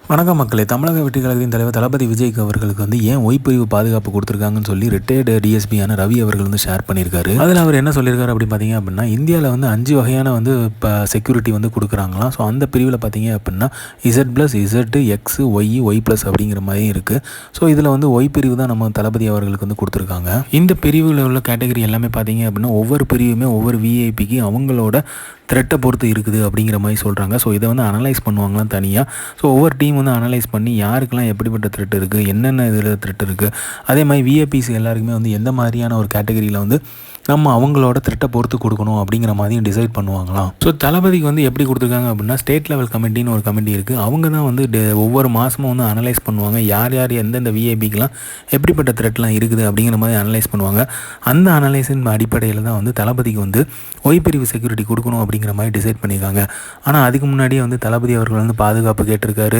வணக்கம் மக்களே. தமிழக வெற்றி கழகத்தின் தலைவர் தளபதி விஜய்க்கு அவர்களுக்கு ஏன் ஒய்பிரிவு பாதுகாப்பு கொடுத்துருக்காங்கன்னு சொல்லி ரிட்டையர்டு டிஎஸ்பியான ரவி அவர்கள் ஷேர் பண்ணியிருக்காரு. அதில் அவர் என்ன சொல்லியிருக்காரு அப்படி பார்த்தீங்க அப்படின்னா, இந்தியாவில் 5 வகையான இப்போ செக்யூரிட்டி கொடுக்குறாங்களாம். ஸோ அந்த பிரிவில் பார்த்தீங்க அப்படின்னா Z+Z X Y அப்படிங்கிற மாதிரி இருக்குது. ஸோ இதில் ஒய் பிரிவு தான் நம்ம தளபதி அவர்களுக்கு கொடுத்துருக்காங்க. இந்த பிரிவில் உள்ள கேட்டகரி எல்லாமே பார்த்தீங்க அப்படின்னா ஒவ்வொரு பிரிவுமே ஒவ்வொரு விஐபிக்கு அவங்களோட த்ரெட்டை பொறுத்து இருக்குது அப்படிங்கிற மாதிரி சொல்கிறாங்க. ஸோ இதை அனலைஸ் பண்ணுவாங்களாம் தனியாக. ஸோ ஒவ்வொரு டீம் அனலைஸ் பண்ணி யாருக்கெல்லாம் எப்படிப்பட்ட த்ரெட் இருக்குது, என்னென்ன இதில் த்ரெட் இருக்குது, அதே மாதிரி விஐபிஸ் எல்லாருக்குமே எந்த மாதிரியான ஒரு கேட்டகரியில் நம்ம அவங்களோட த்ரெட்டை பொறுத்து கொடுக்கணும் அப்படிங்கிற மாதிரியும் டிசைட் பண்ணுவாங்களாம். ஸோ தளபதிக்கு எப்படி கொடுத்துருக்காங்க அப்படின்னா, ஸ்டேட் லெவல் கமிட்டின்னு ஒரு கமிட்டி இருக்குது. அவங்க தான் ஒவ்வொரு மாதமும் அனலைஸ் பண்ணுவாங்க. யார் யார் எந்தெந்த விஐபிக்கெலாம் எப்படிப்பட்ட த்ரெட்லாம் இருக்குது அப்படிங்கிற மாதிரி அனலைஸ் பண்ணுவாங்க. அந்த அனலைஸின் அடிப்படையில் தான் தளபதிக்கு ஒய் பிரிவு செக்யூரிட்டி கொடுக்கணும் அப்படிங்கிற மாதிரி டிசைட் பண்ணியிருக்காங்க. ஆனால் அதுக்கு முன்னாடியே தளபதி அவர்கள் பாதுகாப்பு கேட்டிருக்காரு.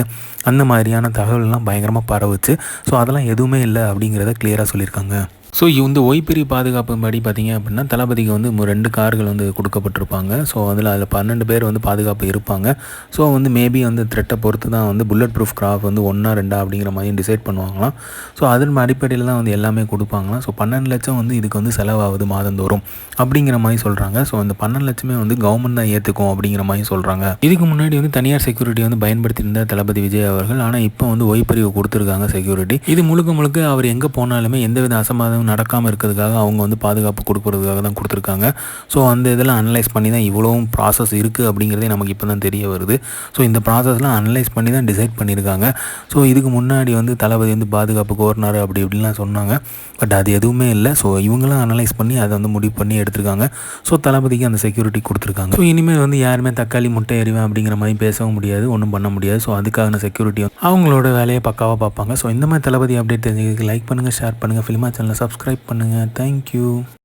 அந்த மாதிரியான தகவல்லாம் பயங்கரமாக பரவுச்சு. ஸோ அதெல்லாம் எதுவுமே இல்லை அப்படிங்கிறத கிளியராக சொல்லியிருக்காங்க. ஸோ ஒய் பிரிவு பாதுகாப்பு படி பார்த்தீங்க அப்படின்னா தளபதிக்கு 2 கார்கள் கொடுக்கப்பட்டிருப்பாங்க. ஸோ அதில் 12 பேர் பாதுகாப்பு இருப்பாங்க. ஸோ மேபி த்ரெட்டை பொறுத்து தான் புல்லட் ப்ரூஃப் கிராஃப் 1 2 அப்படிங்கிற மாதிரி டிசைட் பண்ணுவாங்களாம். ஸோ அதன் அடிப்படையில் தான் எல்லாமே கொடுப்பாங்களாம். ஸோ 12 லட்சம் இதுக்கு செலவாகுது மாதந்தோறும் அப்படிங்கிற மாதிரி சொல்கிறாங்க. ஸோ அந்த 12 லட்சமே கவர்மெண்ட் தான் ஏற்றுக்கும் அப்படிங்கிற மாதிரி சொல்கிறாங்க. இதுக்கு முன்னாடி தனியார் செக்யூரிட்டி பயன்படுத்தியிருந்த தளபதி விஜய் அவர்கள். ஆனால் இப்போ ஒய் பிரிவு கொடுத்துருக்காங்க செக்யூரிட்டி. இது முழுக்க அவர் எங்கே போனாலுமே எந்தவித அசம்பாதம் நடக்காமல் இருக்கிறதுக்காக அவங்க பாதுகாப்பு கொடுக்கறதுக்காக தான் கொடுத்துருக்காங்க. ஸோ அந்த இதெல்லாம் அனலைஸ் பண்ணி தான் இவ்வளவும் ப்ராசஸ் இருக்குது அப்படிங்கிறதே நமக்கு இப்போ தான் தெரிய வருது. ஸோ இந்த ப்ராசஸ்லாம் அனலைஸ் பண்ணி தான் டிசைட் பண்ணியிருக்காங்க. ஸோ இதுக்கு முன்னாடி தளபதி பாதுகாப்பு கோரினார் அப்படி இப்படிலாம் சொன்னாங்க. பட் அது எதுவுமே இல்லை. ஸோ இவங்களாம் அனலைஸ் பண்ணி அதை முடிவு பண்ணி எடுத்திருக்காங்க. ஸோ தளபதிக்கு அந்த செக்யூரிட்டி கொடுத்துருக்காங்க. ஸோ இனிமேல் யாருமே தக்காளி முட்டை எறிவேன் அப்படிங்கிற மாதிரி பேசவும் முடியாது, ஒன்றும் பண்ண முடியாது. ஸோ அதுக்கான செக்யூரிட்டி அவங்களோட வேலையை பக்காவாக பார்ப்பாங்க. ஸோ இந்த மாதிரி தளபதி அப்டேட் தெரிஞ்சுக்கிறதுக்கு லைக் பண்ணுங்கள், ஷேர் பண்ணுங்கள், ஃபிலிமா சேனலை சப்ஸ்கிரைப் பண்ணுங்கள். தேங்க்யூ.